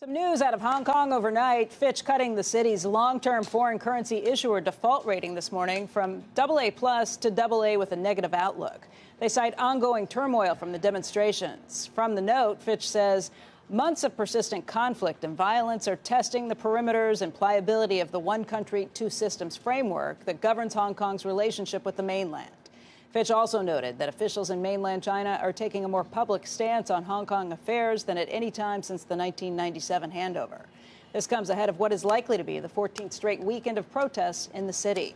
Some news out of Hong Kong overnight. Fitch cutting the city's long-term foreign currency issuer default rating this morning from AA+ to AA with a negative outlook. They cite ongoing turmoil from the demonstrations. From the note, Fitch says months of persistent conflict and violence are testing the perimeters and pliability of the one country, two systems framework that governs Hong Kong's relationship with the mainland. Fitch also noted that officials in mainland China are taking a more public stance on Hong Kong affairs than at any time since the 1997 handover. This comes ahead of what is likely to be the 14th straight weekend of protests in the city.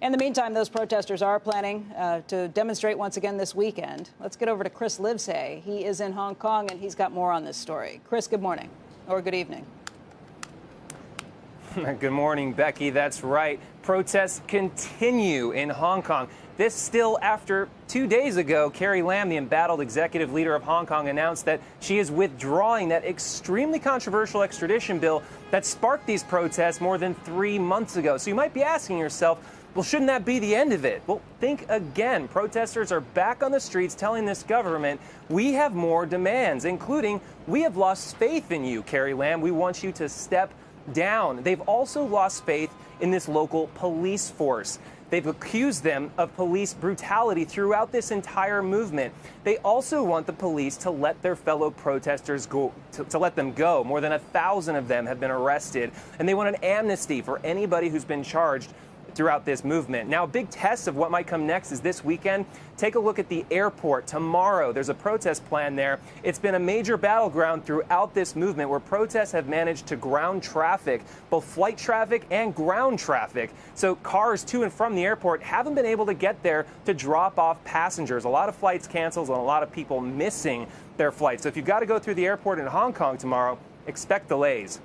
In the meantime, those protesters are planning to demonstrate once again this weekend. Let's get over to Chris Livesay. He is in Hong Kong, and he's got more on this story. Chris, good morning, or good evening. Good morning, Becky. That's right. Protests continue in Hong Kong. This still after 2 days ago, Carrie Lam, the embattled executive leader of Hong Kong, announced that she is withdrawing that extremely controversial extradition bill that sparked these protests more than 3 months ago. So you might be asking yourself, well, shouldn't that be the end of it? Well, think again. Protesters are back on the streets telling this government, we have more demands, including, we have lost faith in you, Carrie Lam. We want you to step down. They've also lost faith in this local police force. They've accused them of police brutality throughout this entire movement. They also want the police to let their fellow protesters go, to let them go. More than 1,000 of them have been arrested, and they want an amnesty for anybody who's been charged throughout this movement. Now, a big test of what might come next is this weekend. Take a look at the airport. Tomorrow, there's a protest plan there. It's been a major battleground throughout this movement where protests have managed to ground traffic, both flight traffic and ground traffic. So cars to and from the airport haven't been able to get there to drop off passengers. A lot of flights canceled and a lot of people missing their flights. So if you've got to go through the airport in Hong Kong tomorrow, expect delays.